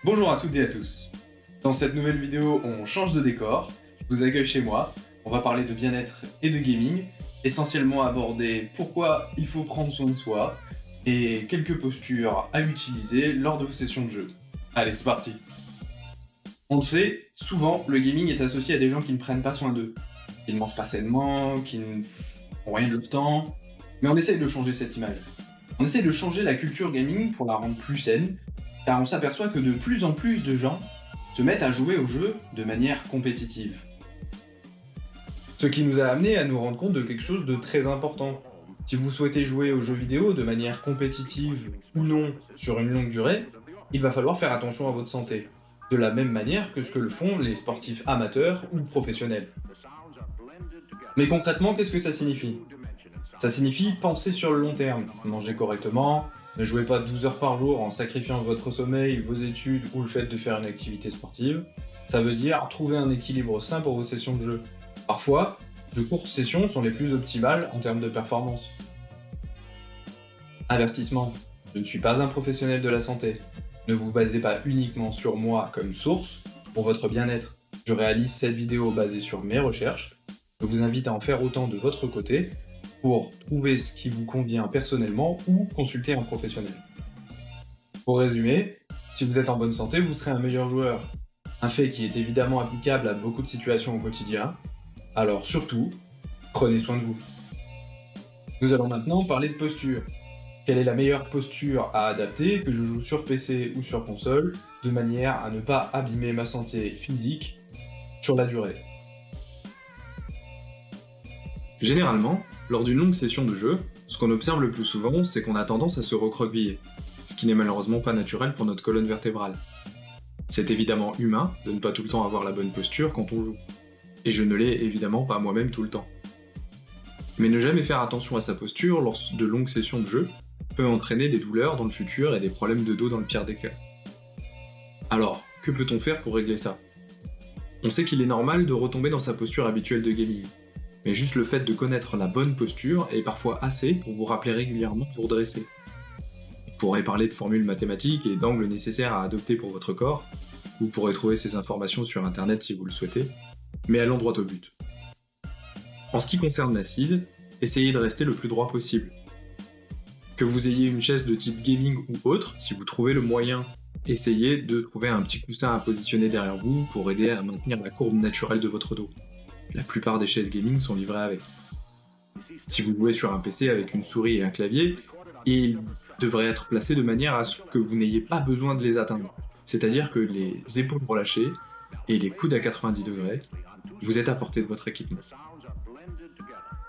Bonjour à toutes et à tous. Dans cette nouvelle vidéo, on change de décor. Je vous accueille chez moi. On va parler de bien-être et de gaming, essentiellement aborder pourquoi il faut prendre soin de soi et quelques postures à utiliser lors de vos sessions de jeu. Allez, c'est parti. On le sait, souvent le gaming est associé à des gens qui ne prennent pas soin d'eux, qui ne mangent pas sainement, qui ne font rien de leur temps, mais on essaye de changer cette image. On essaye de changer la culture gaming pour la rendre plus saine, car on s'aperçoit que de plus en plus de gens se mettent à jouer au jeu de manière compétitive. Ce qui nous a amené à nous rendre compte de quelque chose de très important. Si vous souhaitez jouer aux jeux vidéo de manière compétitive ou non sur une longue durée, il va falloir faire attention à votre santé, de la même manière que ce que le font les sportifs amateurs ou professionnels. Mais concrètement, qu'est-ce que ça signifie ? Ça signifie penser sur le long terme, manger correctement, ne jouez pas 12 heures par jour en sacrifiant votre sommeil, vos études ou le fait de faire une activité sportive. Ça veut dire trouver un équilibre sain pour vos sessions de jeu. Parfois, de courtes sessions sont les plus optimales en termes de performance. Avertissement, je ne suis pas un professionnel de la santé. Ne vous basez pas uniquement sur moi comme source pour votre bien-être. Je réalise cette vidéo basée sur mes recherches. Je vous invite à en faire autant de votre côté pour trouver ce qui vous convient personnellement ou consulter un professionnel. Pour résumer, si vous êtes en bonne santé, vous serez un meilleur joueur. Un fait qui est évidemment applicable à beaucoup de situations au quotidien. Alors surtout, prenez soin de vous. Nous allons maintenant parler de posture. Quelle est la meilleure posture à adapter, que je joue sur PC ou sur console, de manière à ne pas abîmer ma santé physique sur la durée. Généralement, lors d'une longue session de jeu, ce qu'on observe le plus souvent, c'est qu'on a tendance à se recroqueviller, ce qui n'est malheureusement pas naturel pour notre colonne vertébrale. C'est évidemment humain de ne pas tout le temps avoir la bonne posture quand on joue, et je ne l'ai évidemment pas moi-même tout le temps. Mais ne jamais faire attention à sa posture lors de longues sessions de jeu peut entraîner des douleurs dans le futur et des problèmes de dos dans le pire des cas. Alors, que peut-on faire pour régler ça ? On sait qu'il est normal de retomber dans sa posture habituelle de gaming, mais juste le fait de connaître la bonne posture est parfois assez pour vous rappeler régulièrement de vous redresser. Vous pourrez parler de formules mathématiques et d'angles nécessaires à adopter pour votre corps, vous pourrez trouver ces informations sur internet si vous le souhaitez, mais allons droit au but. En ce qui concerne l'assise, essayez de rester le plus droit possible. Que vous ayez une chaise de type gaming ou autre, si vous trouvez le moyen, essayez de trouver un petit coussin à positionner derrière vous pour aider à maintenir la courbe naturelle de votre dos. La plupart des chaises gaming sont livrées avec. Si vous jouez sur un PC avec une souris et un clavier, ils devraient être placés de manière à ce que vous n'ayez pas besoin de les atteindre. C'est-à-dire que les épaules relâchées et les coudes à 90 degrés, vous êtes à portée de votre équipement.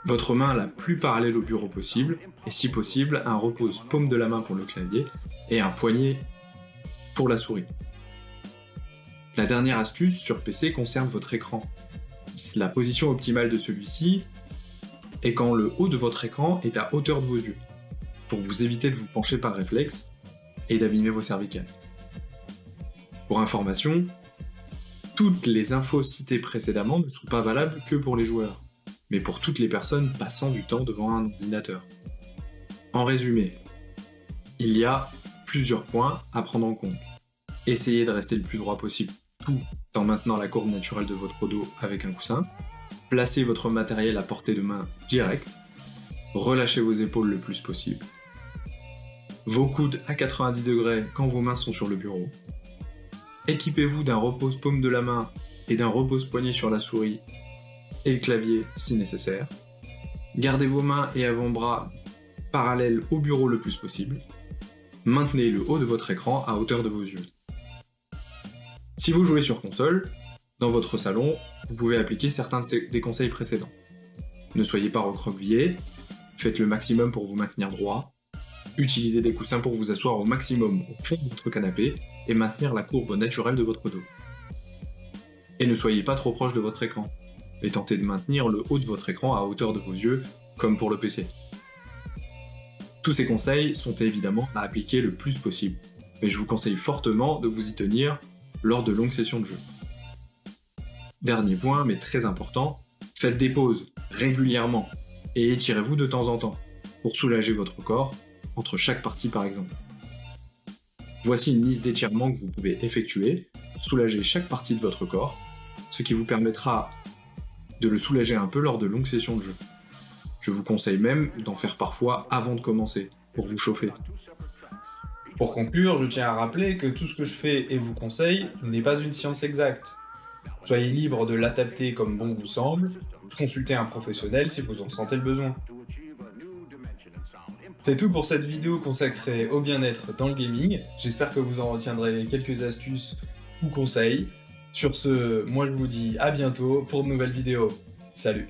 Votre main la plus parallèle au bureau possible, et si possible, un repose paume de la main pour le clavier et un poignet pour la souris. La dernière astuce sur PC concerne votre écran. La position optimale de celui-ci est quand le haut de votre écran est à hauteur de vos yeux, pour vous éviter de vous pencher par réflexe et d'abîmer vos cervicales. Pour information, toutes les infos citées précédemment ne sont pas valables que pour les joueurs, mais pour toutes les personnes passant du temps devant un ordinateur. En résumé, il y a plusieurs points à prendre en compte. Essayez de rester le plus droit possible, tout en maintenant la courbe naturelle de votre dos avec un coussin. Placez votre matériel à portée de main directe. Relâchez vos épaules le plus possible. Vos coudes à 90 degrés quand vos mains sont sur le bureau. Équipez-vous d'un repose-paume de la main et d'un repose-poignet sur la souris et le clavier si nécessaire. Gardez vos mains et avant-bras parallèles au bureau le plus possible. Maintenez le haut de votre écran à hauteur de vos yeux. Si vous jouez sur console, dans votre salon, vous pouvez appliquer certains des conseils précédents. Ne soyez pas recroquevillé, faites le maximum pour vous maintenir droit, utilisez des coussins pour vous asseoir au maximum au fond de votre canapé et maintenir la courbe naturelle de votre dos. Et ne soyez pas trop proche de votre écran, et tentez de maintenir le haut de votre écran à hauteur de vos yeux, comme pour le PC. Tous ces conseils sont évidemment à appliquer le plus possible, mais je vous conseille fortement de vous y tenir lors de longues sessions de jeu. Dernier point, mais très important, faites des pauses régulièrement et étirez-vous de temps en temps pour soulager votre corps entre chaque partie par exemple. Voici une liste d'étirements que vous pouvez effectuer pour soulager chaque partie de votre corps, ce qui vous permettra de le soulager un peu lors de longues sessions de jeu. Je vous conseille même d'en faire parfois avant de commencer, pour vous chauffer. Pour conclure, je tiens à rappeler que tout ce que je fais et vous conseille n'est pas une science exacte. Soyez libre de l'adapter comme bon vous semble, consultez un professionnel si vous en sentez le besoin. C'est tout pour cette vidéo consacrée au bien-être dans le gaming. J'espère que vous en retiendrez quelques astuces ou conseils. Sur ce, moi je vous dis à bientôt pour de nouvelles vidéos. Salut!